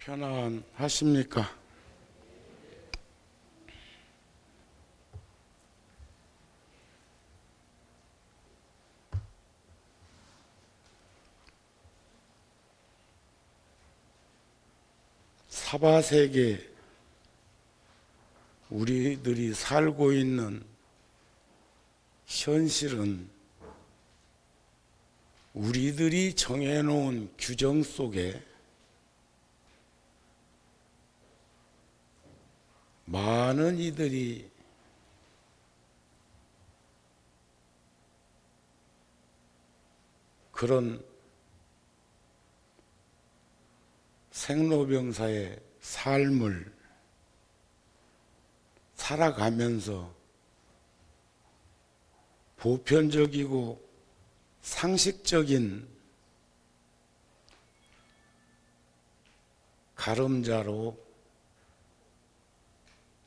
편안하십니까? 사바세계, 우리들이 살고 있는 현실은 우리들이 정해놓은 규정 속에 많은 이들이 그런 생로병사의 삶을 살아가면서 보편적이고 상식적인 가름자로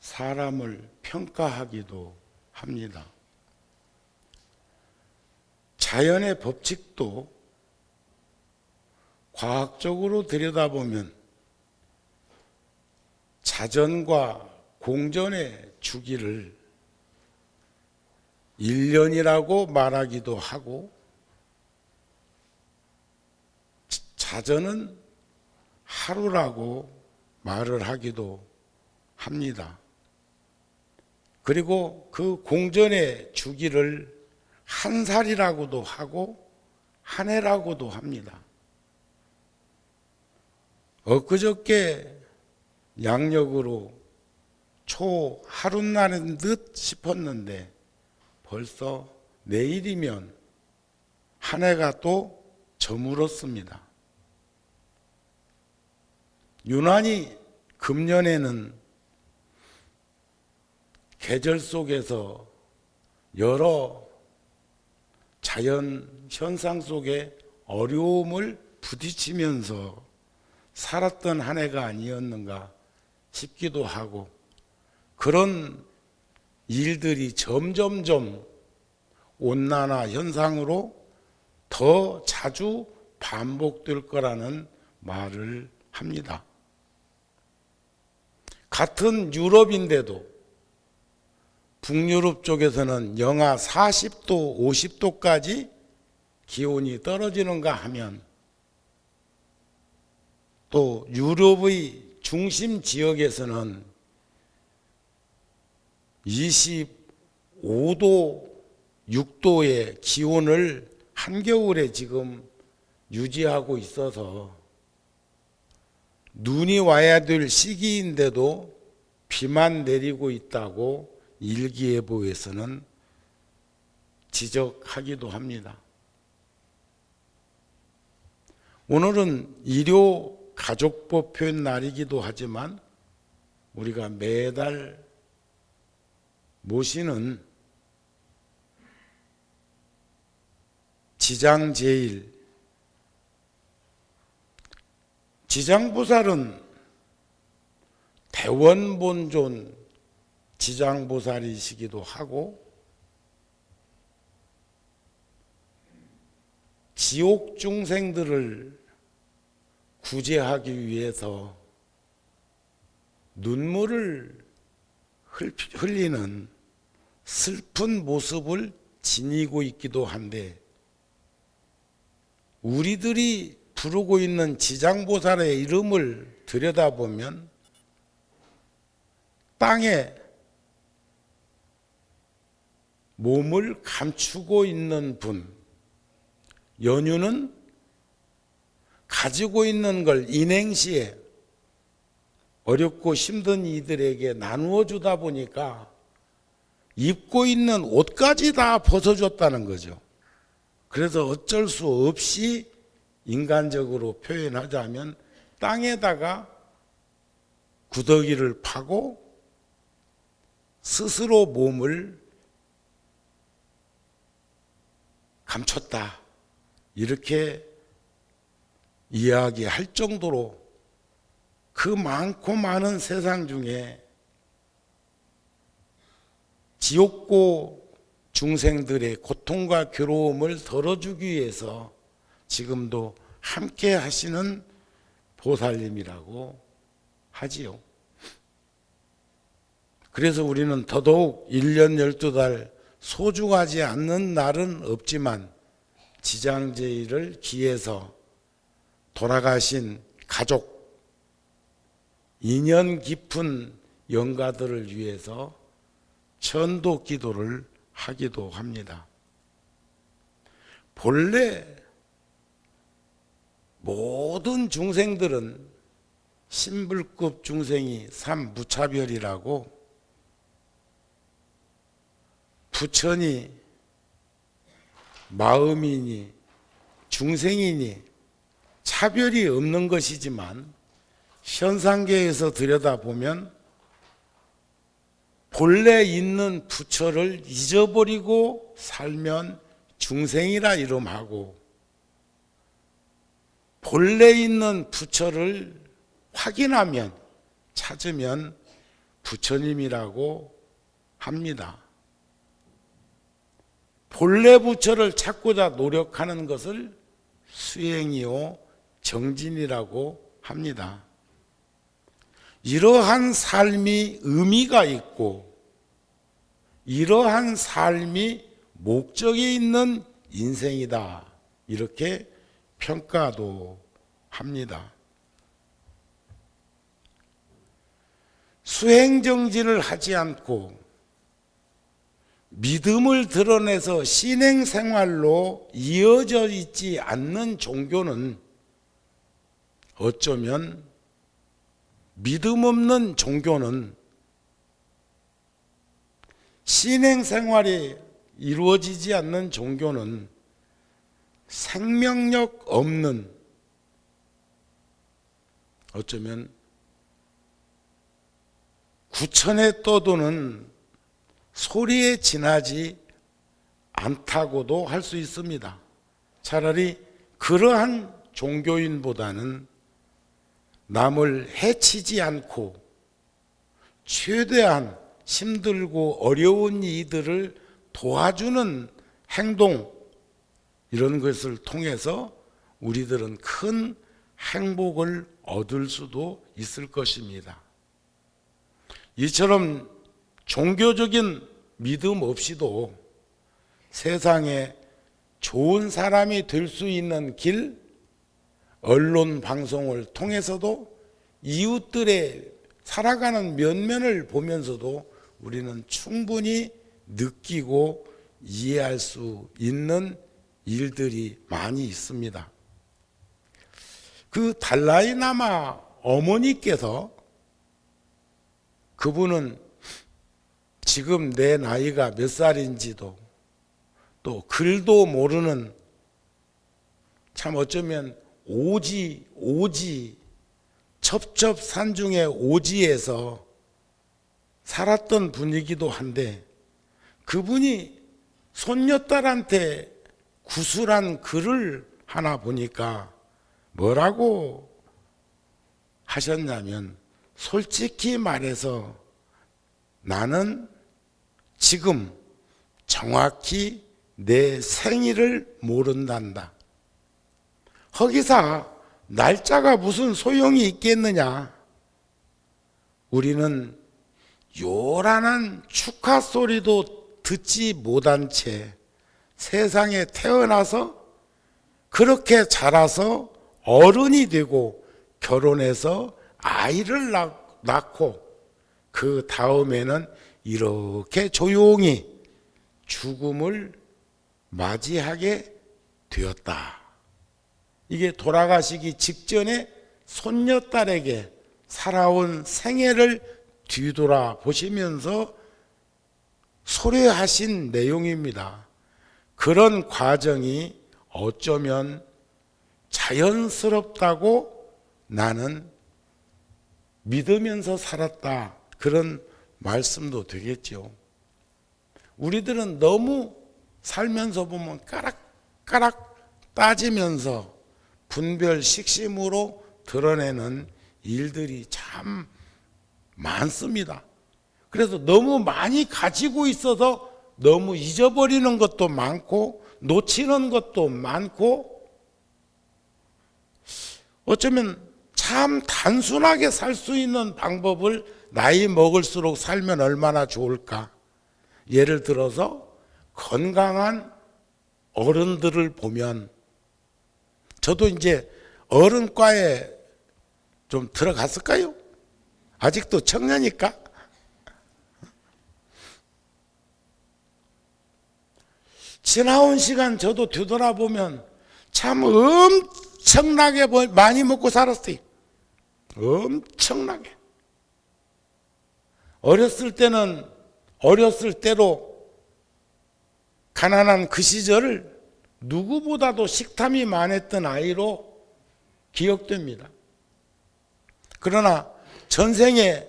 사람을 평가하기도 합니다. 자연의 법칙도 과학적으로 들여다보면 자전과 공전의 주기를 1년이라고 말하기도 하고, 자전은 하루라고 말을 하기도 합니다. 그리고 그 공전의 주기를 한 살이라고도 하고 한 해라고도 합니다. 엊그저께 양력으로 초 하룻날인 듯 싶었는데 벌써 내일이면 한 해가 또 저물었습니다. 유난히 금년에는 계절 속에서 여러 자연 현상 속에 어려움을 부딪히면서 살았던 한 해가 아니었는가 싶기도 하고, 그런 일들이 점점점 온난화 현상으로 더 자주 반복될 거라는 말을 합니다. 같은 유럽인데도 북유럽 쪽에서는 영하 40도, 50도까지 기온이 떨어지는가 하면, 또 유럽의 중심 지역에서는 25도, 6도의 기온을 한겨울에 지금 유지하고 있어서 눈이 와야 될 시기인데도 비만 내리고 있다고 일기예보에서는 지적하기도 합니다. 오늘은 일요 가족법 표현 날이기도 하지만 우리가 매달 모시는 지장제일, 지장보살은 대원본존 지장보살이시기도 하고, 지옥 중생들을 구제하기 위해서 눈물을 흘리는 슬픈 모습을 지니고 있기도 한데, 우리들이 부르고 있는 지장보살의 이름을 들여다보면 땅에 몸을 감추고 있는 분, 연유는 가지고 있는 걸 인행시에 어렵고 힘든 이들에게 나누어 주다 보니까 입고 있는 옷까지 다 벗어줬다는 거죠. 그래서 어쩔 수 없이 인간적으로 표현하자면 땅에다가 구더기를 파고 스스로 몸을 감췄다, 이렇게 이야기할 정도로 그 많고 많은 세상 중에 지옥고 중생들의 고통과 괴로움을 덜어주기 위해서 지금도 함께 하시는 보살님이라고 하지요. 그래서 우리는 더더욱 1년 12달 소중하지 않는 날은 없지만 지장제일을 기해서 돌아가신 가족, 인연 깊은 영가들을 위해서 천도 기도를 하기도 합니다. 본래 모든 중생들은 신불급 중생이 삼무차별이라고 부처니 마음이니 중생이니 차별이 없는 것이지만 현상계에서 들여다보면 본래 있는 부처를 잊어버리고 살면 중생이라 이름하고 본래 있는 부처를 확인하면 찾으면 부처님이라고 합니다. 본래 부처를 찾고자 노력하는 것을 수행이요 정진이라고 합니다. 이러한 삶이 의미가 있고 이러한 삶이 목적이 있는 인생이다, 이렇게 평가도 합니다. 수행정진을 하지 않고 믿음을 드러내서 신행생활로 이어져 있지 않는 종교는 어쩌면 믿음 없는 종교는 신행생활이 이루어지지 않는 종교는 생명력 없는, 어쩌면 구천에 떠도는 소리에 지나지 않다고도 할 수 있습니다. 차라리 그러한 종교인보다는 남을 해치지 않고 최대한 힘들고 어려운 이들을 도와주는 행동, 이런 것을 통해서 우리들은 큰 행복을 얻을 수도 있을 것입니다. 이처럼 종교적인 믿음 없이도 세상에 좋은 사람이 될 수 있는 길, 언론 방송을 통해서도 이웃들의 살아가는 면면을 보면서도 우리는 충분히 느끼고 이해할 수 있는 일들이 많이 있습니다. 그 달라이라마 어머니께서, 그분은 지금 내 나이가 몇 살인지도 또 글도 모르는, 참 어쩌면 오지 첩첩산중의 오지에서 살았던 분이기도 한데, 그분이 손녀딸한테 구술한 글을 하나 보니까 뭐라고 하셨냐면, 솔직히 말해서 나는 지금 정확히 내 생일을 모른단다. 허기사 날짜가 무슨 소용이 있겠느냐. 우리는 요란한 축하 소리도 듣지 못한 채 세상에 태어나서 그렇게 자라서 어른이 되고 결혼해서 아이를 낳고 그 다음에는 이렇게 조용히 죽음을 맞이하게 되었다. 이게 돌아가시기 직전에 손녀딸에게 살아온 생애를 뒤돌아 보시면서 소례하신 내용입니다. 그런 과정이 어쩌면 자연스럽다고 나는 믿으면서 살았다, 그런 말씀도 되겠죠. 우리들은 너무 살면서 보면 까락까락 따지면서 분별 식심으로 드러내는 일들이 참 많습니다. 그래서 너무 많이 가지고 있어서 너무 잊어버리는 것도 많고 놓치는 것도 많고, 어쩌면 참 단순하게 살 수 있는 방법을 나이 먹을수록 살면 얼마나 좋을까. 예를 들어서 건강한 어른들을 보면, 저도 이제 어른과에 좀 들어갔을까요? 아직도 청년이니까. 지나온 시간 저도 되돌아보면 참 엄청나게 많이 먹고 살았어요. 엄청나게. 어렸을 때는 어렸을 때로 가난한 그 시절을 누구보다도 식탐이 많았던 아이로 기억됩니다. 그러나 전생에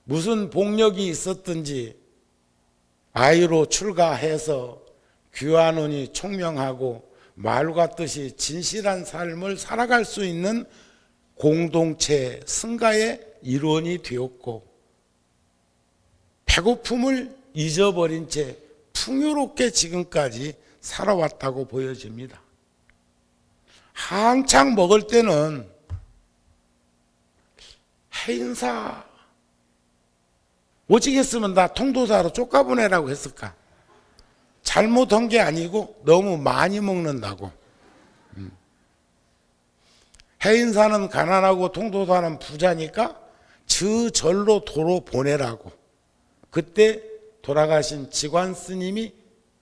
무슨 복력이 있었든지 아이로 출가해서 귀환원이 총명하고 말 같듯이 진실한 삶을 살아갈 수 있는 공동체 승가의 일원이 되었고, 배고픔을 잊어버린 채 풍요롭게 지금까지 살아왔다고 보여집니다. 한창 먹을 때는 해인사 오직했으면 나 통도사로 쫓아보내라고 했을까? 잘못한 게 아니고 너무 많이 먹는다고. 해인사는 가난하고 통도사는 부자니까 저 절로 도로 보내라고. 그때 돌아가신 지관 스님이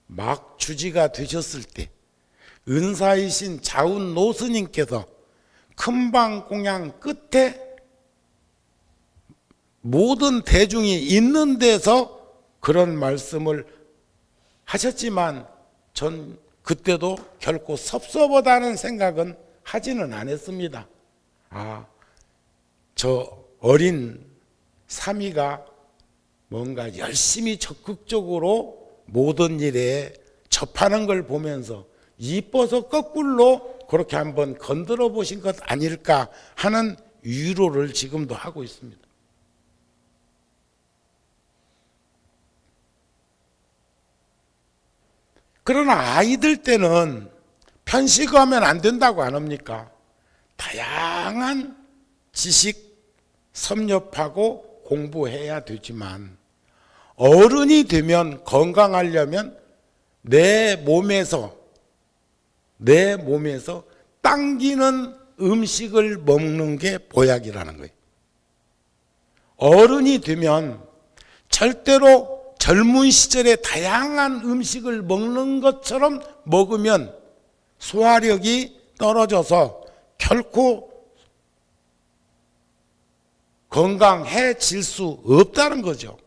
막 주지가 되셨을 때 은사이신 자운 노스님께서 큰방공양 끝에 모든 대중이 있는 데서 그런 말씀을 하셨지만, 전 그때도 결코 섭섭하다는 생각은 하지는 않았습니다. 저 어린 사미가 뭔가 열심히 적극적으로 모든 일에 접하는 걸 보면서 이뻐서 거꾸로 그렇게 한번 건드려 보신 것 아닐까 하는 위로를 지금도 하고 있습니다. 그러나 아이들 때는 편식하면 안 된다고 안 합니까? 다양한 지식 섭렵하고 공부해야 되지만, 어른이 되면 건강하려면 내 몸에서 당기는 음식을 먹는 게 보약이라는 거예요. 어른이 되면 절대로 젊은 시절에 다양한 음식을 먹는 것처럼 먹으면 소화력이 떨어져서 결코 건강해질 수 없다는 거죠.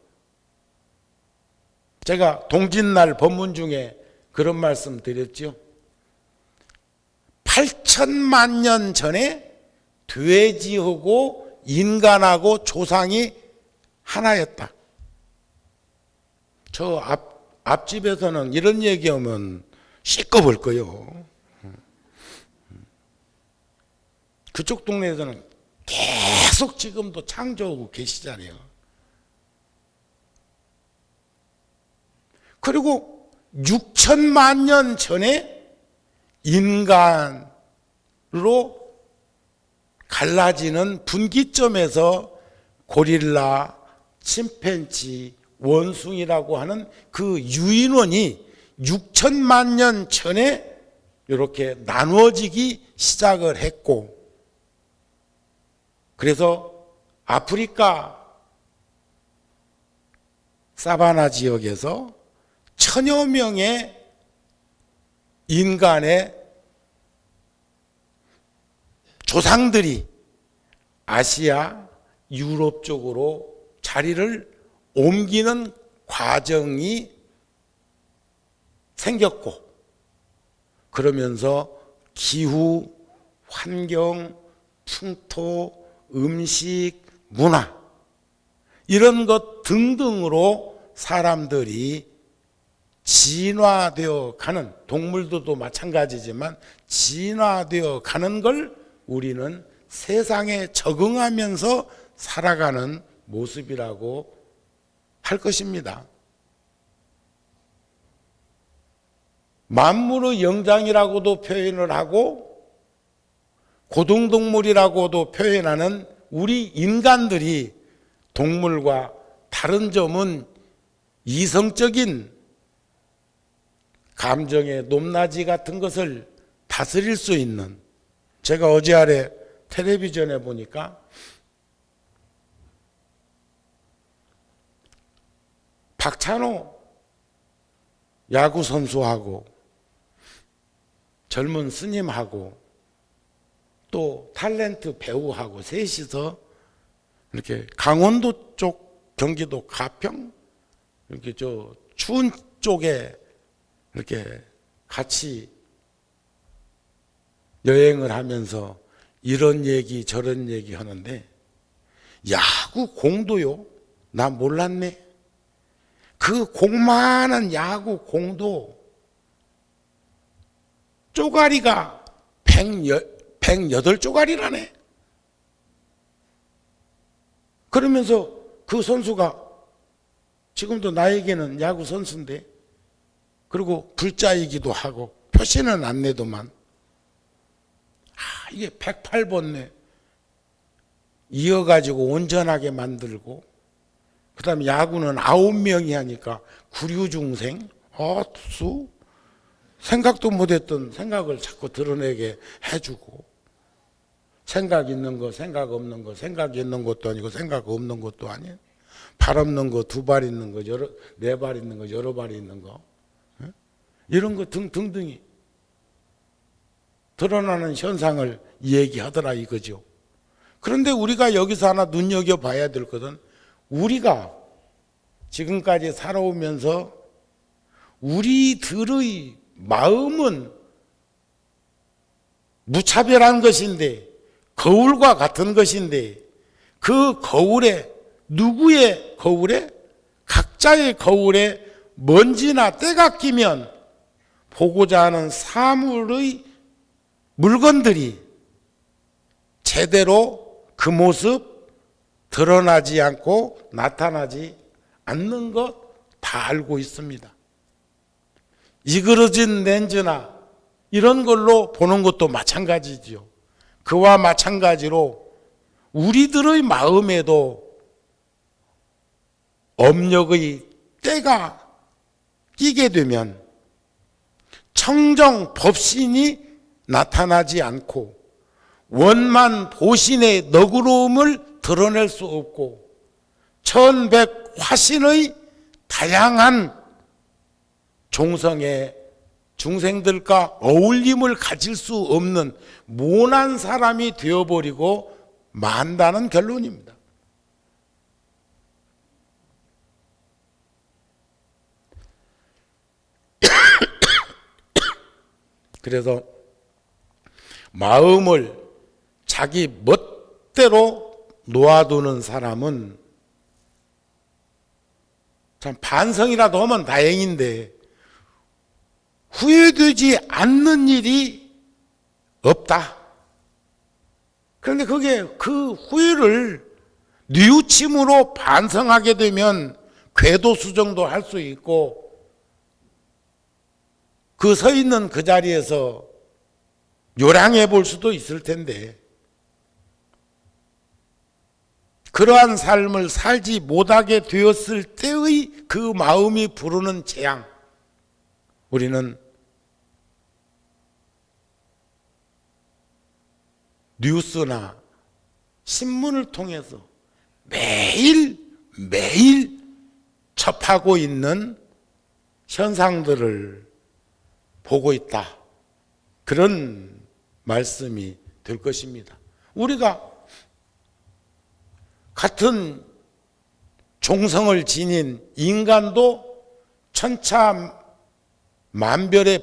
제가 동짓날 법문 중에 그런 말씀 드렸죠. 8천만 년 전에 돼지하고 인간하고 조상이 하나였다. 저 앞집에서는 이런 얘기하면 시끄러울 거예요. 그쪽 동네에서는 계속 지금도 창조하고 계시잖아요. 그리고 6천만 년 전에 인간으로 갈라지는 분기점에서 고릴라, 침팬지, 원숭이라고 하는 그 유인원이 6천만 년 전에 이렇게 나누어지기 시작을 했고, 그래서 아프리카 사바나 지역에서 천여 명의 인간의 조상들이 아시아, 유럽 쪽으로 자리를 옮기는 과정이 생겼고, 그러면서 기후, 환경, 풍토, 음식, 문화 이런 것 등등으로 사람들이 진화되어 가는, 동물들도 마찬가지지만 진화되어 가는 걸 우리는 세상에 적응하면서 살아가는 모습이라고 할 것입니다. 만물의 영장이라고도 표현을 하고 고등동물이라고도 표현하는 우리 인간들이 동물과 다른 점은 이성적인 감정의 높낮이 같은 것을 다스릴 수 있는, 제가 어제 아래 텔레비전에 보니까 박찬호 야구 선수하고 젊은 스님하고 또 탤런트 배우하고 셋이서 이렇게 강원도 쪽, 경기도 가평 이렇게 저 추운 쪽에 이렇게 같이 여행을 하면서 이런 얘기 저런 얘기 하는데, 야구 공도요? 나 몰랐네. 그 공만한 야구 공도 쪼가리가 108쪼가리라네. 그러면서 그 선수가 지금도 나에게는 야구 선수인데, 그리고 불자이기도 하고 표시는 안 내도만, 이게 108번네 이어가지고 온전하게 만들고, 그 다음에 야구는 9명이 하니까 구류중생, 투수 생각도 못했던 생각을 자꾸 드러내게 해주고, 생각 있는 거, 생각 없는 거, 생각 있는 것도 아니고 생각 없는 것도 아니에요. 발 없는 거, 2발 있는 거, 4발 있는 거, 여러 발 있는 거, 이런 거 등등등이 드러나는 현상을 얘기하더라 이거죠. 그런데 우리가 여기서 하나 눈여겨봐야 될 것은, 우리가 지금까지 살아오면서 우리들의 마음은 무차별한 것인데, 거울과 같은 것인데, 그 거울에, 누구의 거울에? 각자의 거울에 먼지나 때가 끼면 보고자 하는 사물의 물건들이 제대로 그 모습 드러나지 않고 나타나지 않는 것 다 알고 있습니다. 이그러진 렌즈나 이런 걸로 보는 것도 마찬가지죠. 그와 마찬가지로 우리들의 마음에도 업력의 때가 끼게 되면 청정 법신이 나타나지 않고 원만 보신의 너그러움을 드러낼 수 없고, 천백 화신의 다양한 종성의 중생들과 어울림을 가질 수 없는 모난 사람이 되어버리고 만다는 결론입니다. 그래서 마음을 자기 멋대로 놓아두는 사람은 참 반성이라도 하면 다행인데, 후회되지 않는 일이 없다. 그런데 그게 그 후회를 뉘우침으로 반성하게 되면 궤도 수정도 할 수 있고, 그 서 있는 그 자리에서 요량해 볼 수도 있을 텐데, 그러한 삶을 살지 못하게 되었을 때의 그 마음이 부르는 재앙, 우리는 뉴스나 신문을 통해서 매일 접하고 있는 현상들을 보고 있다, 그런 말씀이 될 것입니다. 우리가 같은 종성을 지닌 인간도 천차만별의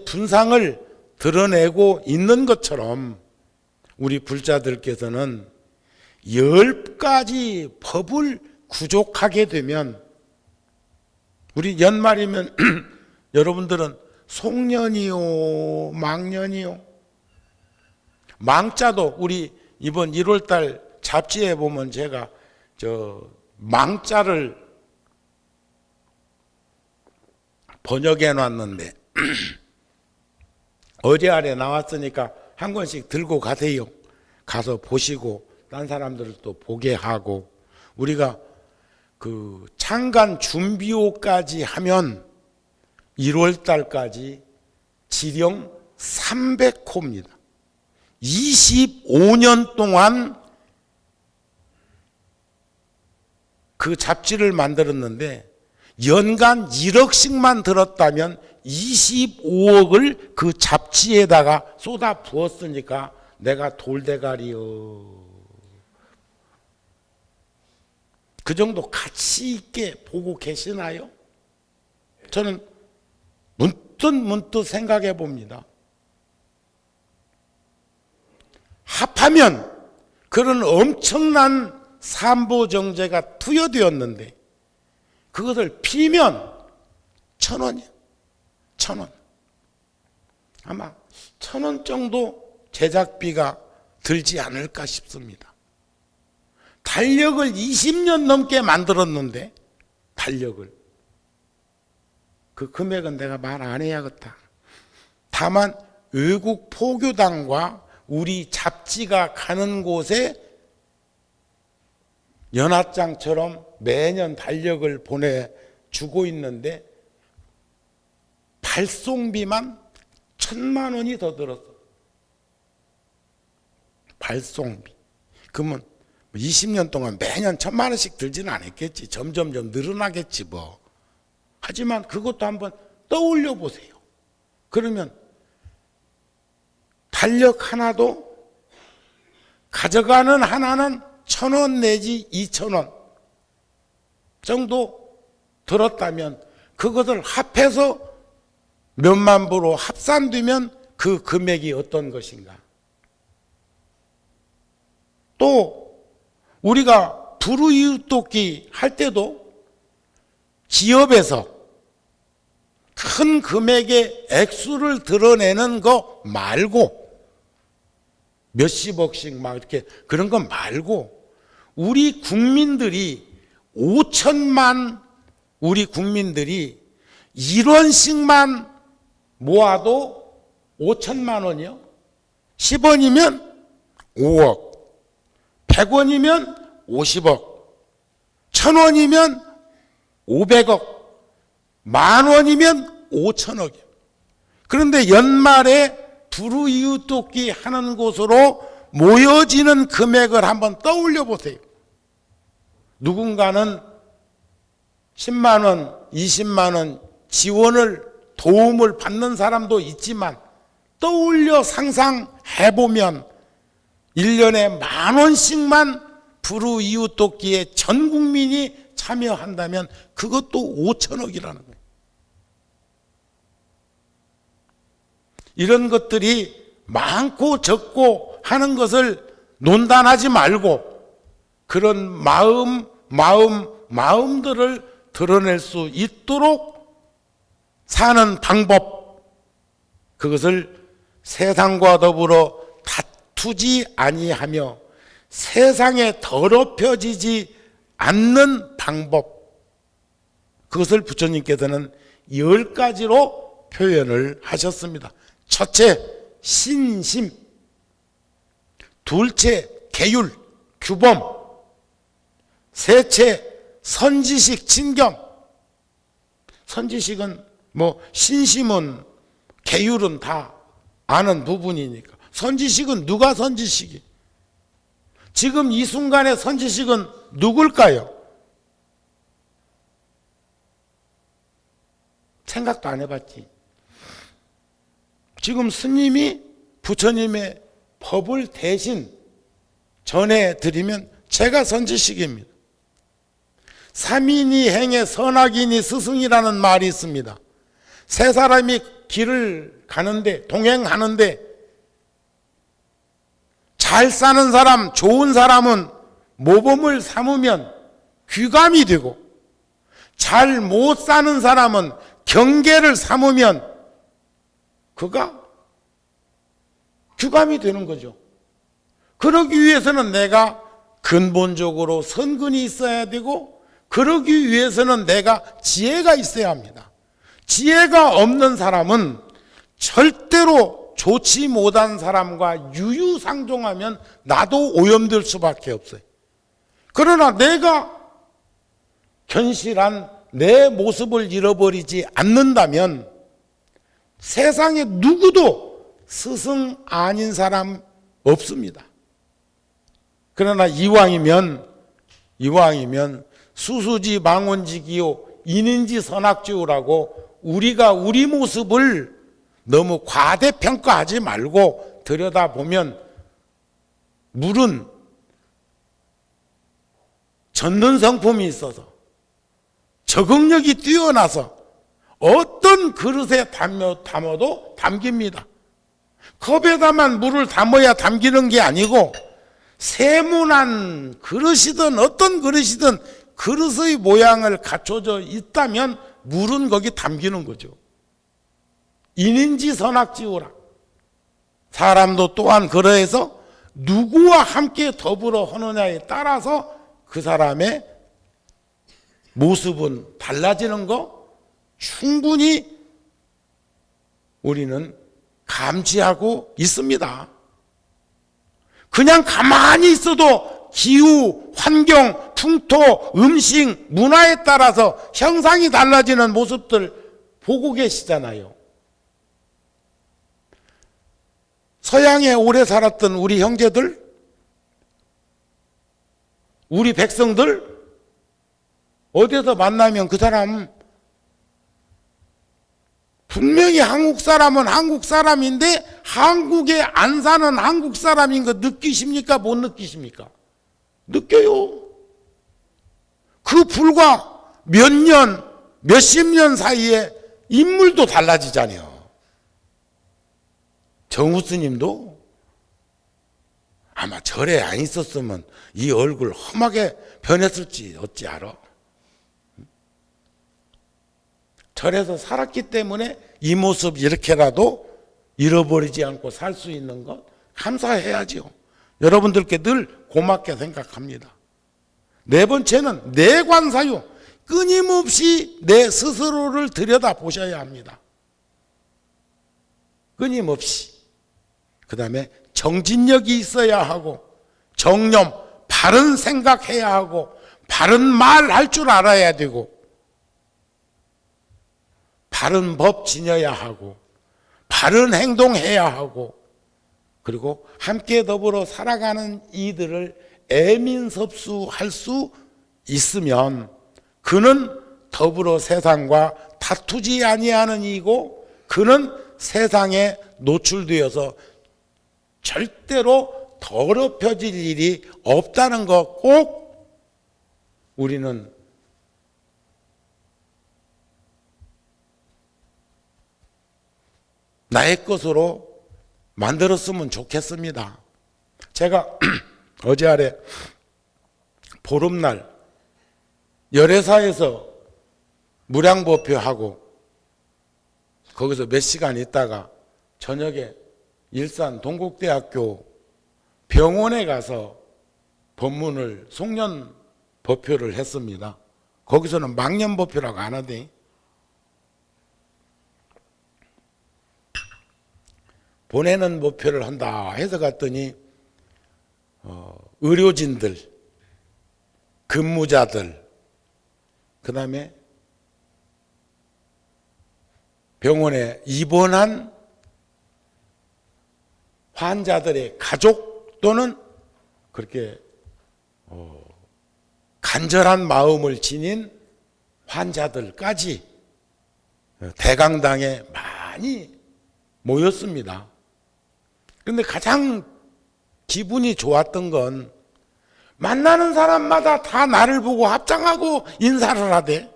분상을 드러내고 있는 것처럼, 우리 불자들께서는 10가지 법을 구족하게 되면, 우리 연말이면 여러분들은 송년이요, 망년이요, 망자도 우리 이번 1월달 잡지에 보면 제가 망자를 번역해 놨는데 어제 아래 나왔으니까 한 권씩 들고 가세요. 가서 보시고 딴 사람들도 보게 하고, 우리가 그 창간 준비호까지 하면 1월 달까지 지령 300호입니다. 25년 동안 그 잡지를 만들었는데 연간 1억씩만 들었다면 25억을 그 잡지에다가 쏟아 부었으니까 내가 돌대가리요. 그 정도 가치 있게 보고 계시나요? 저는 문득 생각해 봅니다. 합하면 그런 엄청난 삼보정제가 투여되었는데 그것을 피면 1,000원이에요. 1,000원. 아마 1,000원 정도 제작비가 들지 않을까 싶습니다. 달력을 20년 넘게 만들었는데, 달력을. 그 금액은 내가 말 안 해야겠다. 다만 외국 포교당과 우리 잡지가 가는 곳에 연합장처럼 매년 달력을 보내주고 있는데 발송비만 1,000만 원이 더 들었어. 발송비. 그러면 20년 동안 매년 1,000만 원씩 들지는 않았겠지. 점점점 늘어나겠지 뭐. 하지만 그것도 한번 떠올려 보세요. 그러면 달력 하나도 가져가는 하나는 1,000원 내지 2,000원 정도 들었다면 그것을 합해서 몇만 부로 합산되면 그 금액이 어떤 것인가. 또 우리가 불우이웃돕기 할 때도 기업에서 큰 금액의 액수를 드러내는 거 말고 몇십억씩 막 이렇게 그런 거 말고 우리 국민들이 5천만 우리 국민들이 1원씩만 모아도 5천만 원이요. 10원이면 5억, 100원이면 50억, 1,000원이면 500억, 10,000원이면 5천억이요. 그런데 연말에 불우이웃돕기 하는 곳으로 모여지는 금액을 한번 떠올려 보세요. 누군가는 10만 원, 20만 원 지원을 도움을 받는 사람도 있지만 떠올려 상상해 보면 1년에 10,000원씩만 불우이웃돕기에 전 국민이 참여한다면 그것도 5천억이라는 거예요. 이런 것들이 많고 적고 하는 것을 논단하지 말고 그런 마음들을 드러낼 수 있도록 사는 방법, 그것을 세상과 더불어 다투지 아니하며 세상에 더럽혀지지 않는 방법, 그것을 부처님께서는 10가지로 표현을 하셨습니다. 첫째, 신심. 둘째, 계율, 규범. 셋째, 선지식, 진경. 선지식은 뭐 신심은 계율은 다 아는 부분이니까. 선지식은 누가 선지식이? 지금 이 순간의 선지식은 누굴까요? 생각도 안 해봤지. 지금 스님이 부처님의 법을 대신 전해드리면 제가 선지식입니다. 삼인이 행해 선악인이 스승이라는 말이 있습니다. 세 사람이 길을 가는데, 동행하는데 잘 사는 사람, 좋은 사람은 모범을 삼으면 귀감이 되고, 잘 못 사는 사람은 경계를 삼으면 그가 귀감이 되는 거죠. 그러기 위해서는 내가 근본적으로 선근이 있어야 되고, 그러기 위해서는 내가 지혜가 있어야 합니다. 지혜가 없는 사람은 절대로 좋지 못한 사람과 유유상종하면 나도 오염될 수밖에 없어요. 그러나 내가 견실한 내 모습을 잃어버리지 않는다면 세상에 누구도 스승 아닌 사람 없습니다. 그러나 이왕이면 수수지 망원지기요 인인지 선악지우라고 우리가 우리 모습을 너무 과대평가하지 말고 들여다보면 물은 젖는 성품이 있어서 적응력이 뛰어나서 어떤 그릇에 담아도 담깁니다. 컵에다만 물을 담아야 담기는 게 아니고 세모난 그릇이든 어떤 그릇이든 그릇의 모양을 갖춰져 있다면 물은 거기 담기는 거죠. 인인지 선악지우라. 사람도 또한 그러해서 누구와 함께 더불어 하느냐에 따라서 그 사람의 모습은 달라지는 거 충분히 우리는 감지하고 있습니다. 그냥 가만히 있어도 기후, 환경, 풍토, 음식, 문화에 따라서 형상이 달라지는 모습들 보고 계시잖아요. 서양에 오래 살았던 우리 형제들, 우리 백성들 어디서 만나면 그 사람 분명히 한국 사람은 한국 사람인데 한국에 안 사는 한국 사람인 거 느끼십니까? 못 느끼십니까? 느껴요. 그 불과 몇 년, 몇십 년 사이에 인물도 달라지잖아요. 정우 스님도 아마 절에 안 있었으면 이 얼굴 험하게 변했을지 어찌 알아. 절에서 살았기 때문에 이 모습 이렇게라도 잃어버리지 않고 살 수 있는 것 감사해야지요. 여러분들께 늘 고맙게 생각합니다. 네 번째는 내관사유. 끊임없이 내 스스로를 들여다보셔야 합니다. 끊임없이. 그 다음에 정진력이 있어야 하고 정념, 바른 생각해야 하고 바른 말 할 줄 알아야 되고 바른 법 지녀야 하고 바른 행동해야 하고 그리고 함께 더불어 살아가는 이들을 애민섭수할 수 있으면 그는 더불어 세상과 다투지 아니하는 이고 그는 세상에 노출되어서 절대로 더럽혀질 일이 없다는 거 꼭 우리는 나의 것으로 만들었으면 좋겠습니다. 제가 어제 아래 보름날 열애사에서 무량법회하고 거기서 몇 시간 있다가 저녁에 일산 동국대학교 병원에 가서 법문을 송년 법표를 했습니다. 거기서는 망년 법표라고 안 하대. 보내는 법표를 한다 해서 갔더니 의료진들, 근무자들, 그 다음에 병원에 입원한 환자들의 가족 또는 그렇게 간절한 마음을 지닌 환자들까지 대강당에 많이 모였습니다. 그런데 가장 기분이 좋았던 건 만나는 사람마다 다 나를 보고 합장하고 인사를 하대.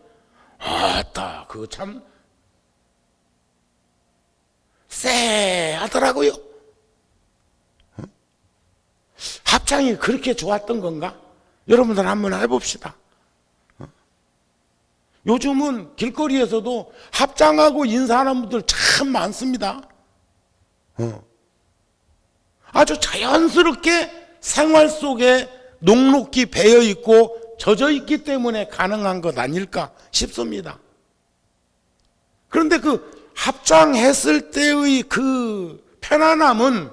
아따, 그거 참 쎄하더라고요. 합장이 그렇게 좋았던 건가? 여러분들 한번 해봅시다. 요즘은 길거리에서도 합장하고 인사하는 분들 참 많습니다. 아주 자연스럽게 생활 속에 녹록히 배어 있고 젖어 있기 때문에 가능한 것 아닐까 싶습니다. 그런데 그 합장했을 때의 그 편안함은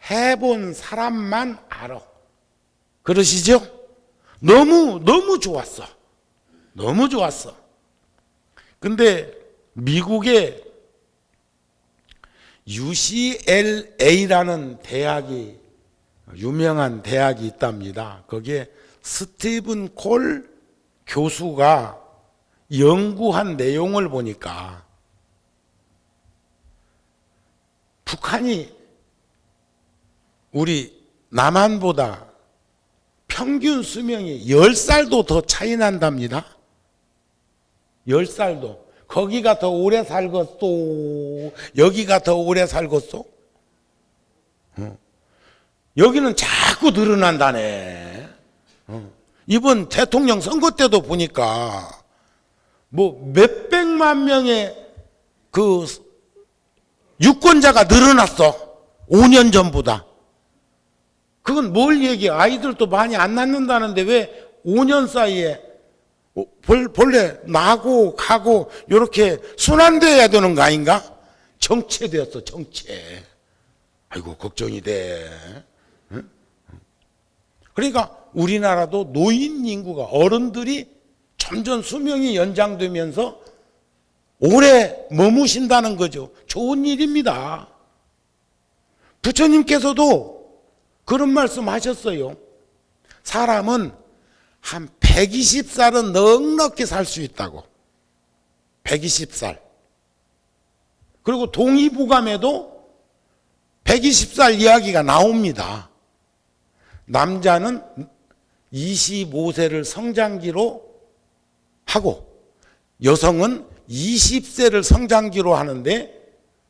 해본 사람만 알아. 그러시죠? 너무 좋았어. 너무 좋았어. 근데 미국에 UCLA라는 대학이, 유명한 대학이 있답니다. 거기에 스티븐 콜 교수가 연구한 내용을 보니까 북한이 우리 남한보다 평균 수명이 10살도 더 차이 난답니다. 10살도. 거기가 더 오래 살겠소? 여기가 더 오래 살겠소? 여기는 자꾸 늘어난다네. 이번 대통령 선거 때도 보니까 뭐 몇백만 명의 그 유권자가 늘어났어. 5년 전보다. 그건 뭘 얘기해? 아이들도 많이 안 낳는다는데 왜 5년 사이에 본래 나고 가고 이렇게 순환돼야 되는 거 아닌가? 정체되었어, 정체. 아이고 걱정이 돼. 응? 그러니까 우리나라도 노인 인구가, 어른들이 점점 수명이 연장되면서 오래 머무신다는 거죠. 좋은 일입니다. 부처님께서도 그런 말씀 하셨어요. 사람은 한 120살은 넉넉히 살 수 있다고. 120살. 그리고 동의보감에도 120살 이야기가 나옵니다. 남자는 25세를 성장기로 하고 여성은 20세를 성장기로 하는데,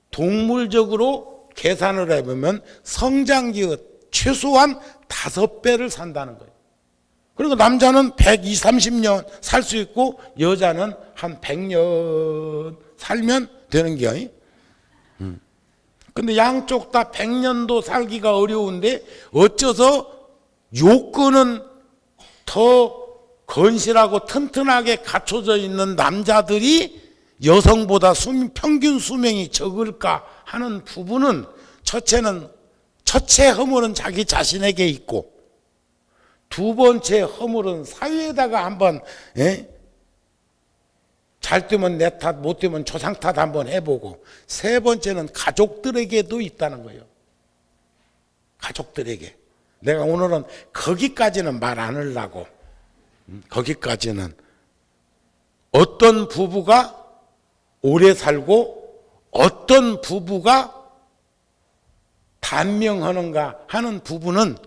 동물적으로 계산을 해보면 성장기가 최소한 5배를 산다는 거예요. 그리고 남자는 120, 30년 살 수 있고 여자는 한 100년 살면 되는 거예요. 근데 양쪽 다 100년도 살기가 어려운데 어째서 요건은 더 건실하고 튼튼하게 갖춰져 있는 남자들이 여성보다 평균 수명이 적을까 하는 부분은, 첫째 허물은 자기 자신에게 있고, 두 번째 허물은 사회에다가 한번 잘 되면 내 탓, 못 되면 조상 탓 한번 해보고, 세 번째는 가족들에게도 있다는 거예요. 가족들에게. 내가 오늘은 거기까지는 말 안 하려고. 거기까지는 어떤 부부가 오래 살고 어떤 부부가 단명하는가 하는 부분은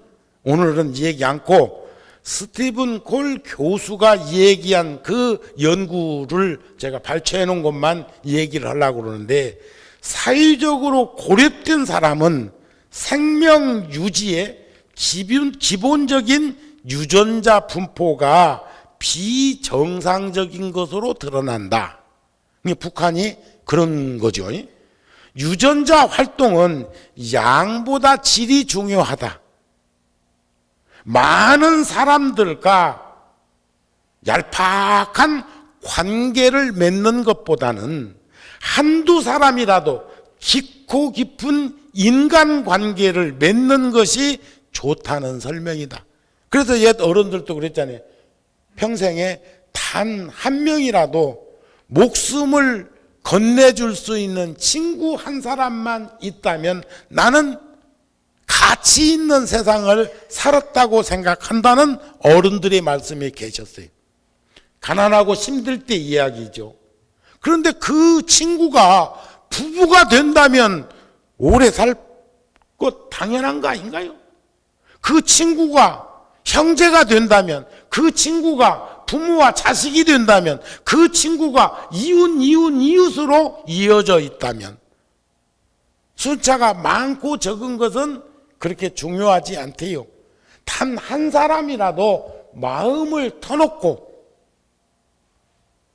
오늘은 얘기 않고, 스티븐 콜 교수가 얘기한 그 연구를 제가 발췌해 놓은 것만 얘기를 하려고 그러는데, 사회적으로 고립된 사람은 생명 유지의 기본적인 유전자 분포가 비정상적인 것으로 드러난다. 북한이 그런 거죠. 유전자 활동은 양보다 질이 중요하다. 많은 사람들과 얄팍한 관계를 맺는 것보다는 한두 사람이라도 깊고 깊은 인간관계를 맺는 것이 좋다는 설명이다. 그래서 옛 어른들도 그랬잖아요. 평생에 단 한 명이라도 목숨을 건네줄 수 있는 친구 한 사람만 있다면 나는 가치 있는 세상을 살았다고 생각한다는 어른들의 말씀이 계셨어요. 가난하고 힘들 때 이야기죠. 그런데 그 친구가 부부가 된다면 오래 살 것 당연한 거 아닌가요? 그 친구가 형제가 된다면, 그 친구가 부모와 자식이 된다면, 그 친구가 이웃으로 이어져 있다면, 숫자가 많고 적은 것은 그렇게 중요하지 않대요. 단 한 사람이라도 마음을 터놓고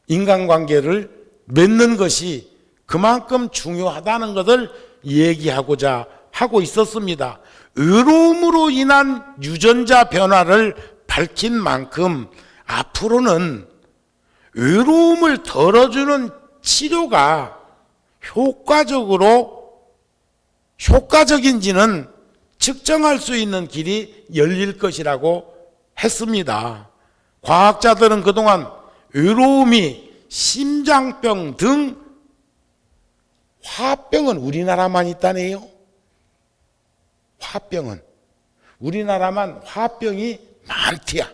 인간관계를 맺는 것이 그만큼 중요하다는 것을 얘기하고자 하고 있었습니다. 외로움으로 인한 유전자 변화를 밝힌 만큼 앞으로는 외로움을 덜어주는 치료가 효과적으로 효과적인지는 측정할 수 있는 길이 열릴 것이라고 했습니다. 과학자들은 그동안 외로움이 심장병 등 화병은 우리나라만 있다네요. 화병은 우리나라만 화병이 많대야.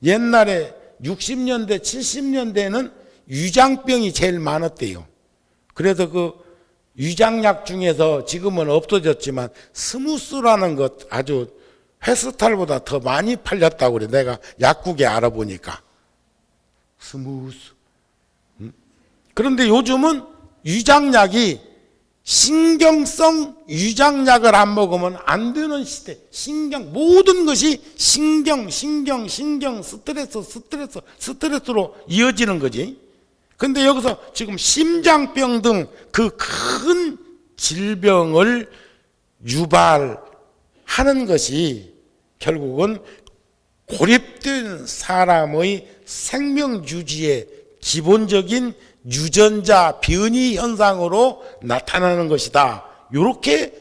옛날에 60년대 70년대에는 위장병이 제일 많았대요. 그래서 그 위장약 중에서 지금은 없어졌지만 스무스라는 것 아주 회스탈보다 더 많이 팔렸다고 그래. 내가 약국에 알아보니까 스무스. 그런데 요즘은 위장약이 신경성 위장약을 안 먹으면 안 되는 시대. 모든 것이 스트레스로 이어지는 거지. 근데 여기서 지금 심장병 등 그 큰 질병을 유발하는 것이 결국은 고립된 사람의 생명 유지의 기본적인 유전자 변이 현상으로 나타나는 것이다. 이렇게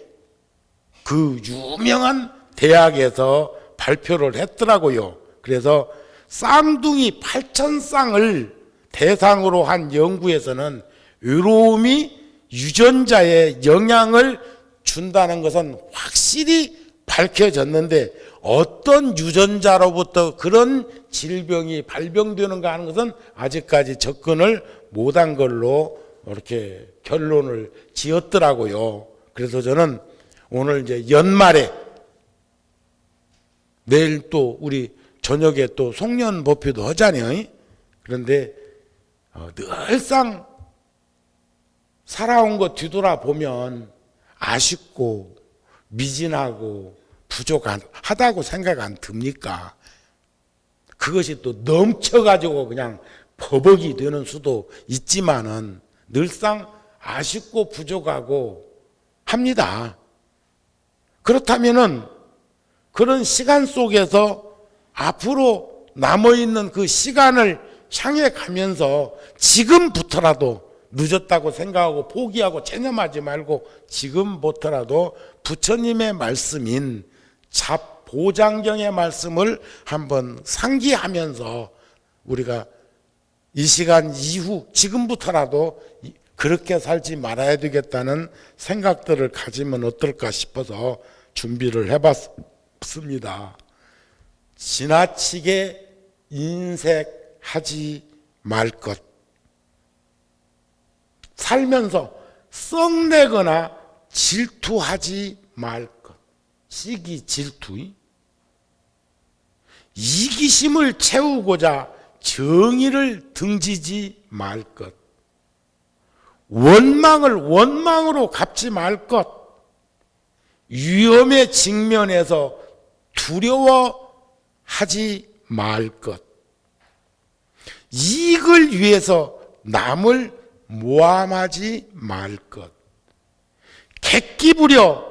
그 유명한 대학에서 발표를 했더라고요. 그래서 쌍둥이 8,000쌍을 대상으로 한 연구에서는 외로움이 유전자에 영향을 준다는 것은 확실히 밝혀졌는데 어떤 유전자로부터 그런 질병이 발병되는가 하는 것은 아직까지 접근을 못한 걸로 이렇게 결론을 지었더라고요. 그래서 저는 오늘 이제 연말에 내일 또 우리 저녁에 또 송년법회도 하잖아요. 그런데 늘상 살아온 거 뒤돌아보면 아쉽고 미진하고 부족하다고 생각 안 듭니까? 그것이 또 넘쳐가지고 그냥 버벅이 되는 수도 있지만은 늘상 아쉽고 부족하고 합니다. 그렇다면은 그런 시간 속에서 앞으로 남아있는 그 시간을 향해 가면서 지금부터라도 늦었다고 생각하고 포기하고 체념하지 말고 지금부터라도 부처님의 말씀인 잡보장경의 말씀을 한번 상기하면서 우리가 이 시간 이후 지금부터라도 그렇게 살지 말아야 되겠다는 생각들을 가지면 어떨까 싶어서 준비를 해봤습니다. 지나치게 인색하지 말 것. 살면서 썩내거나 질투하지 말 것. 시기 질투. 이기심을 채우고자 정의를 등지지 말 것. 원망을 원망으로 갚지 말 것. 위험에 직면해서 두려워하지 말 것. 이익을 위해서 남을 모함하지 말 것. 객기 부려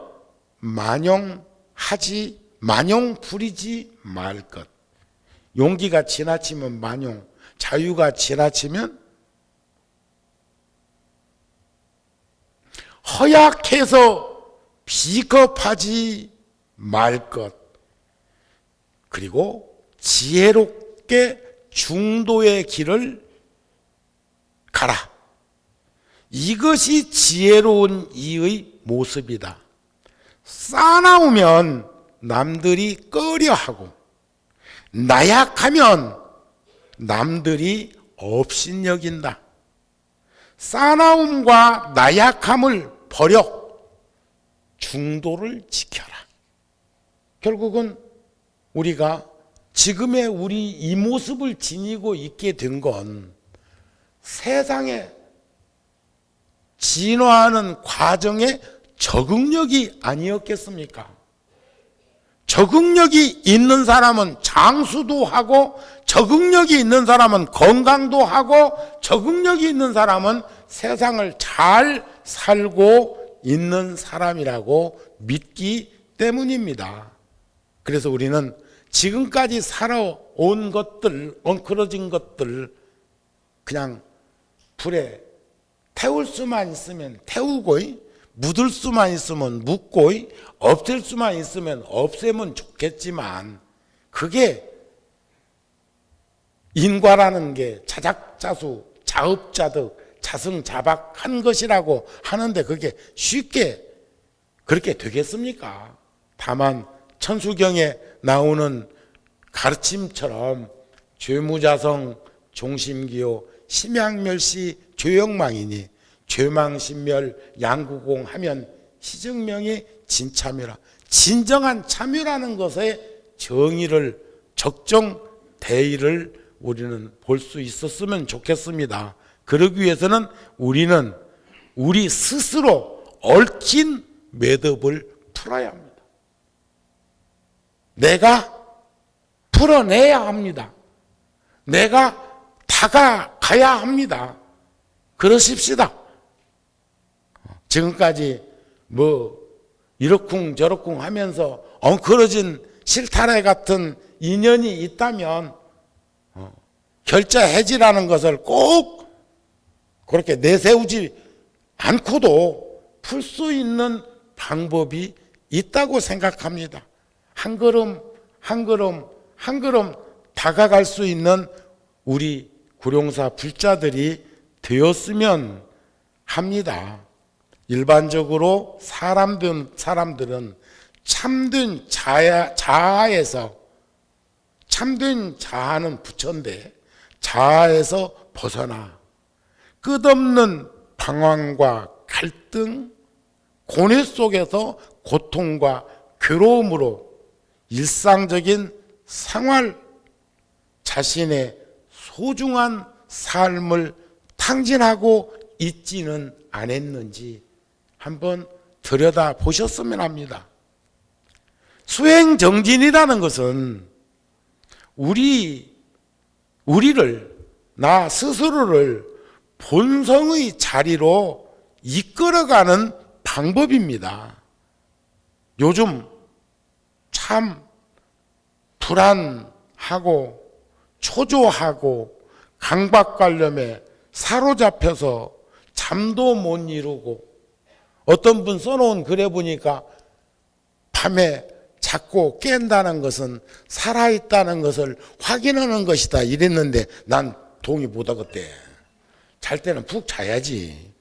만용 부리지 말 것. 용기가 지나치면 만용, 자유가 지나치면 허약해서 비겁하지 말 것. 그리고 지혜롭게 중도의 길을 가라. 이것이 지혜로운 이의 모습이다. 싸나우면 남들이 꺼려하고 나약하면 남들이 업신여긴다. 싸나움과 나약함을 버려 중도를 지켜라. 결국은 우리가 지금의 우리 이 모습을 지니고 있게 된 건 세상에 진화하는 과정의 적응력이 아니었겠습니까? 적응력이 있는 사람은 장수도 하고, 적응력이 있는 사람은 건강도 하고, 적응력이 있는 사람은 세상을 잘 살고 있는 사람이라고 믿기 때문입니다. 그래서 우리는 지금까지 살아온 것들, 엉클어진 것들 그냥 불에 태울 수만 있으면 태우고, 묻을 수만 있으면 묻고 없앨 수만 있으면 없애면 좋겠지만 그게 인과라는 게 자작자수 자업자득 자승자박한 것이라고 하는데 그게 쉽게 그렇게 되겠습니까? 다만 천수경에 나오는 가르침처럼 죄무자성 종심기호 심양멸시 죄영망이니 죄망신멸 양구공 하면 시증명이 진참유라. 진정한 참유라는 것의 정의를 적정 대의를 우리는 볼 수 있었으면 좋겠습니다. 그러기 위해서는 우리는 우리 스스로 얽힌 매듭을 풀어야 합니다. 내가 풀어내야 합니다. 내가 다가가야 합니다. 그러십시다. 지금까지 뭐 이러쿵 저러쿵 하면서 엉클어진 실타래 같은 인연이 있다면 결자 해지라는 것을 꼭 그렇게 내세우지 않고도 풀 수 있는 방법이 있다고 생각합니다. 한 걸음 한 걸음 한 걸음 다가갈 수 있는 우리 구룡사 불자들이 되었으면 합니다. 일반적으로 사람들은 참된 자아에서 참된 자아는 부처인데 자아에서 벗어나 끝없는 방황과 갈등, 고뇌 속에서 고통과 괴로움으로 일상적인 생활 자신의 소중한 삶을 탕진하고 있지는 않았는지 한번 들여다보셨으면 합니다. 수행정진이라는 것은 우리를 나 스스로를 본성의 자리로 이끌어가는 방법입니다. 요즘 참 불안하고 초조하고 강박관념에 사로잡혀서 잠도 못 이루고 어떤 분 써놓은 글에 보니까 밤에 자꾸 깬다는 것은 살아있다는 것을 확인하는 것이다 이랬는데 난 동의 못하겠대. 잘 때는 푹 자야지.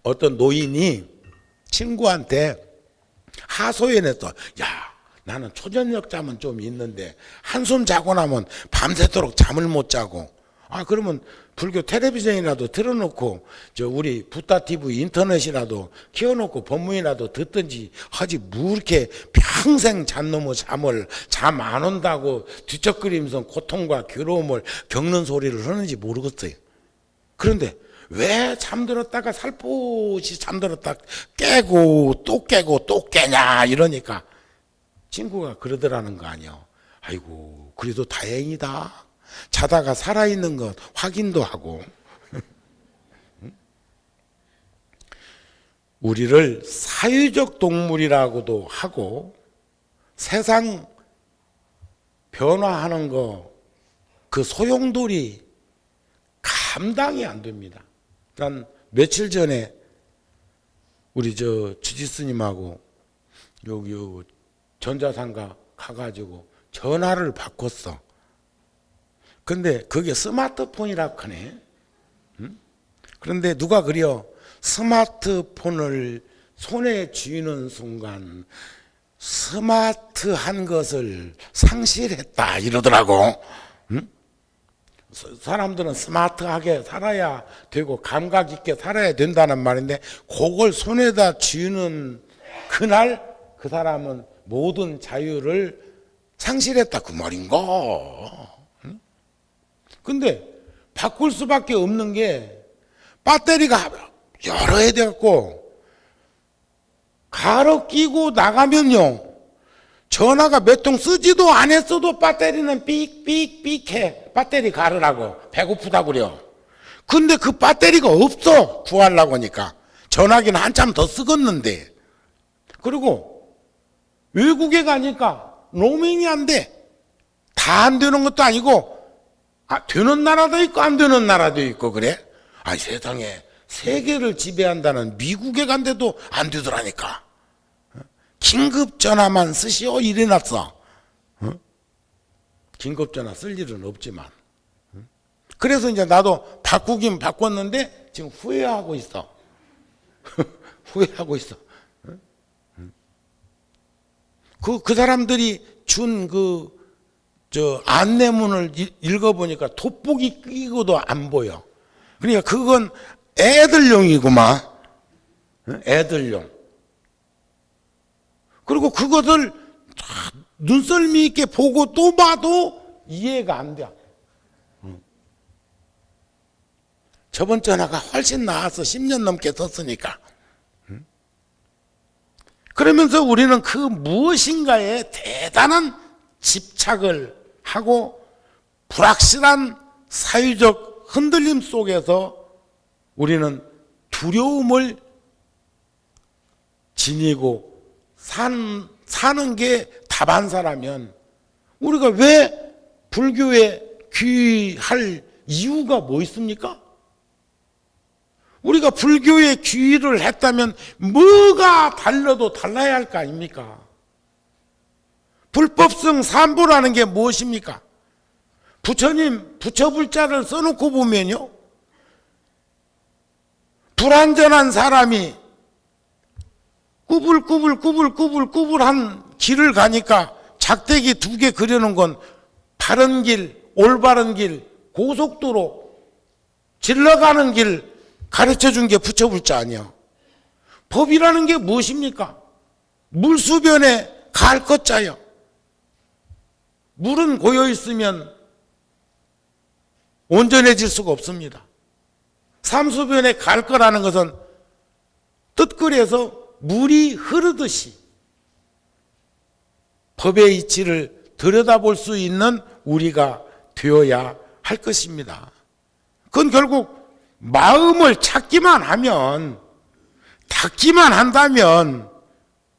어떤 노인이 친구한테 하소연했어. 야, 나는 초저녁 잠은 좀 있는데 한숨 자고 나면 밤새도록 잠을 못 자고. 아, 그러면 불교 텔레비전이라도 틀어놓고 우리 붓다 TV 인터넷이라도 키워놓고 법문이라도 듣든지 하지 뭐 이렇게 평생 잠 넘어 잠 안 온다고 뒤척거리면서 고통과 괴로움을 겪는 소리를 하는지 모르겠어요. 그런데 왜 잠들었다가 살포시 잠들었다 깨고 또 깨냐 이러니까 친구가 그러더라는 거 아니요. 아이고 그래도 다행이다. 자다가 살아있는 것 확인도 하고. 우리를 사유적 동물이라고도 하고 세상 변화하는 거 그 소용돌이 감당이 안 됩니다. 난 며칠 전에 우리 주지스님하고 여기 전자상가 가가지고 전화를 바꿨어. 근데 그게 스마트폰이라고 하네. 그런데 누가 그려 스마트폰을 손에 쥐는 순간 스마트한 것을 상실했다 이러더라고. 사람들은 스마트하게 살아야 되고 감각 있게 살아야 된다는 말인데 그걸 손에다 쥐는 그날 그 사람은 모든 자유를 상실했다 그 말인가. 근데 바꿀 수밖에 없는 게 배터리가 여러 해 돼갖고 갈아 끼고 나가면요 전화가 몇 통 쓰지도 않았어도 배터리는 삑삑삑해. 배터리 갈으라고 배고프다고 그래요. 근데 그 배터리가 없어 구하려고 하니까 전화기는 한참 더 쓰겠는데. 그리고 외국에 가니까 로밍이 안 돼. 다 안 되는 것도 아니고 되는 나라도 있고 안 되는 나라도 있고 그래. 세상에 세계를 지배한다는 미국에 간데도 안 되더라니까. 긴급 전화만 쓰시오 이래놨어. 긴급 전화 쓸 일은 없지만. 그래서 이제 나도 바꾸긴 바꿨는데 지금 후회하고 있어. 후회하고 있어. 그 사람들이 준 안내문을 읽어보니까 돋보기 끼고도 안 보여. 그러니까 그건 애들용이구만. 애들용. 그리고 그것을 눈썰미 있게 보고 또 봐도 이해가 안 돼. 저번 전화가 훨씬 나아서 10년 넘게 썼으니까. 그러면서 우리는 그 무엇인가에 대단한 집착을 하고 불확실한 사회적 흔들림 속에서 우리는 두려움을 지니고 사는 게 다반사라면 우리가 왜 불교에 귀의할 이유가 뭐 있습니까? 우리가 불교에 귀의를 했다면 뭐가 달라도 달라야 할 거 아닙니까? 불법성 삼보라는 게 무엇입니까? 부처님 부처불자를 써놓고 보면요, 불완전한 사람이 꾸불꾸불한 길을 가니까 작대기 2개 그려놓은 건 바른 길, 올바른 길, 고속도로 질러가는 길 가르쳐준 게 부처불자 아니야. 법이라는 게 무엇입니까? 물수변에 갈 것자요. 물은 고여있으면 온전해질 수가 없습니다. 삼수변에 갈 거라는 것은 뜻거리에서 물이 흐르듯이 법의 이치를 들여다볼 수 있는 우리가 되어야 할 것입니다. 그건 결국 마음을 찾기만 하면, 닫기만 한다면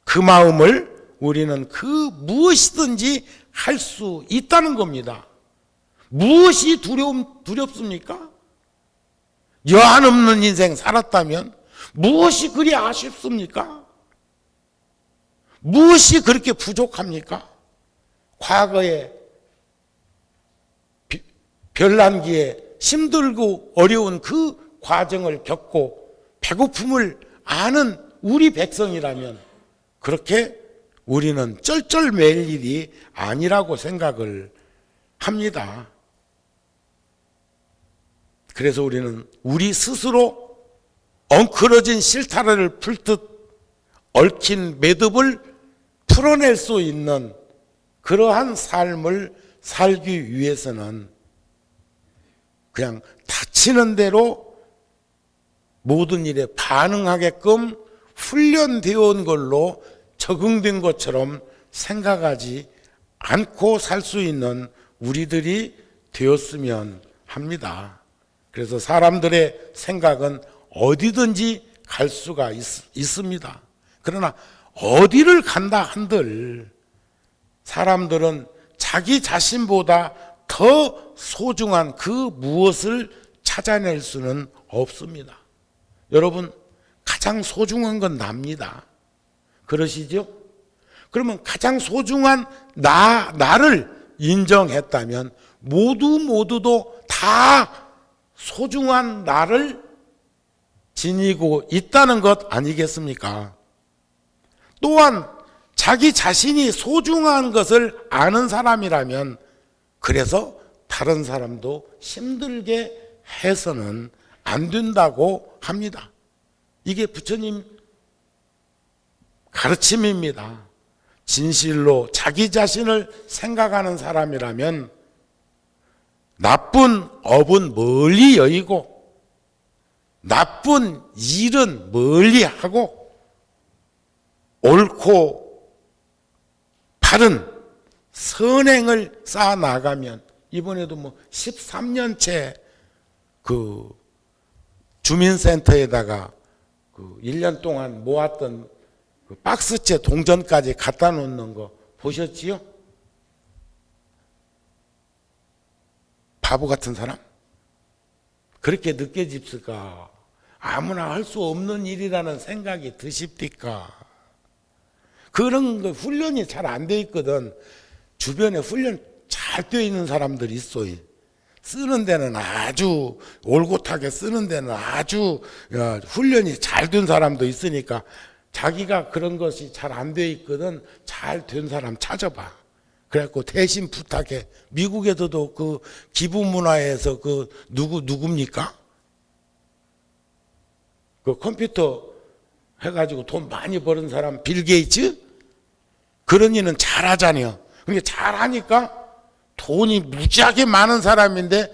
그 마음을 우리는 그 무엇이든지 할 수 있다는 겁니다. 무엇이 두렵습니까? 여한 없는 인생 살았다면 무엇이 그리 아쉽습니까? 무엇이 그렇게 부족합니까? 과거에 별난기에 힘들고 어려운 그 과정을 겪고 배고픔을 아는 우리 백성이라면 그렇게 우리는 쩔쩔맬 일이 아니라고 생각을 합니다. 그래서 우리는 우리 스스로 엉클어진 실타래를 풀듯 얽힌 매듭을 풀어낼 수 있는 그러한 삶을 살기 위해서는 그냥 닥치는 대로 모든 일에 반응하게끔 훈련되어 온 걸로 적응된 것처럼 생각하지 않고 살 수 있는 우리들이 되었으면 합니다. 그래서 사람들의 생각은 어디든지 갈 수가 있습니다. 그러나 어디를 간다 한들 사람들은 자기 자신보다 더 소중한 그 무엇을 찾아낼 수는 없습니다. 여러분, 가장 소중한 건 나입니다. 그러시죠? 그러면 가장 소중한 나를 인정했다면 모두도 다 소중한 나를 지니고 있다는 것 아니겠습니까? 또한 자기 자신이 소중한 것을 아는 사람이라면 그래서 다른 사람도 힘들게 해서는 안 된다고 합니다. 이게 부처님 가르침입니다. 진실로 자기 자신을 생각하는 사람이라면 나쁜 업은 멀리 여의고 나쁜 일은 멀리 하고 옳고 바른 선행을 쌓아 나가면 이번에도 13년째 그 주민센터에다가 1년 동안 모았던 그 박스째 동전까지 갖다 놓는 거 보셨지요? 바보 같은 사람? 그렇게 느껴집니까? 아무나 할 수 없는 일이라는 생각이 드십니까? 그런 거 훈련이 잘 안 돼 있거든. 주변에 훈련 잘 되어 있는 사람들이 있어요. 쓰는 데는 아주 올곧하게 쓰는 데는 아주 훈련이 잘 된 사람도 있으니까 자기가 그런 것이 잘 안 돼 있거든. 잘 된 사람 찾아봐. 그래갖고 대신 부탁해. 미국에서도 그 기부 문화에서 그 누굽니까? 그 컴퓨터 해가지고 돈 많이 버는 사람 빌 게이츠? 그런 일은 잘하잖아요. 그러니까 잘하니까 돈이 무지하게 많은 사람인데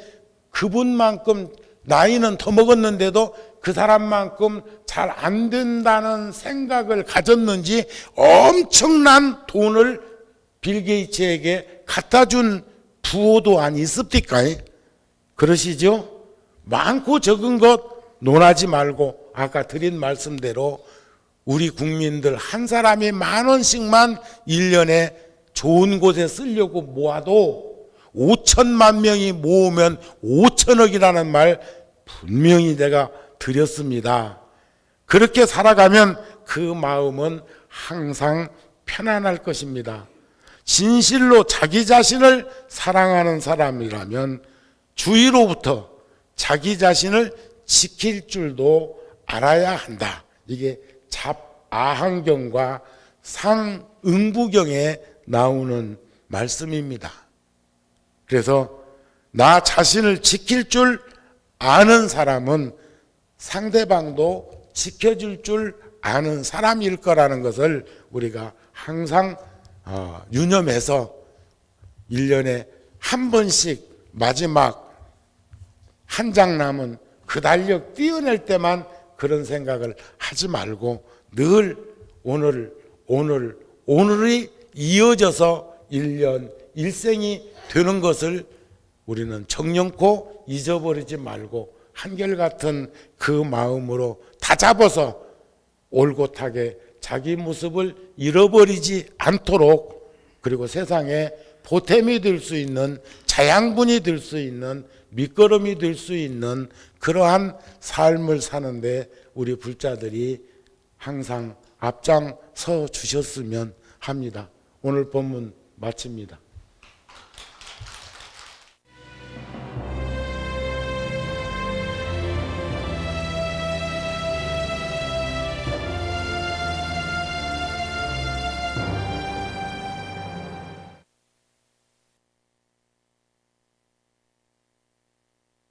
그분만큼 나이는 더 먹었는데도 그 사람만큼 잘 안 된다는 생각을 가졌는지 엄청난 돈을 빌 게이츠에게 갖다 준 부호도 아니 있습니까? 그러시죠? 많고 적은 것 논하지 말고 아까 드린 말씀대로 우리 국민들 한 사람이 10,000원씩만 1년에 좋은 곳에 쓰려고 모아도 5천만 명이 모으면 5천억이라는 말 분명히 내가 드렸습니다. 그렇게 살아가면 그 마음은 항상 편안할 것입니다. 진실로 자기 자신을 사랑하는 사람이라면 주위로부터 자기 자신을 지킬 줄도 알아야 한다. 이게 잡아한경과 상응부경에 나오는 말씀입니다. 그래서 나 자신을 지킬 줄 아는 사람은 상대방도 지켜줄 줄 아는 사람일 거라는 것을 우리가 항상 유념해서 1년에 한 번씩 마지막 한 장 남은 그 달력 띄어낼 때만 그런 생각을 하지 말고 늘 오늘이 이어져서 1년, 일생이 되는 것을 우리는 정령코 잊어버리지 말고 한결같은 그 마음으로 다잡아서 올곧하게 자기 모습을 잃어버리지 않도록 그리고 세상에 보탬이 될 수 있는 자양분이 될 수 있는 밑거름이 될 수 있는 그러한 삶을 사는데 우리 불자들이 항상 앞장서 주셨으면 합니다. 오늘 본문 마칩니다.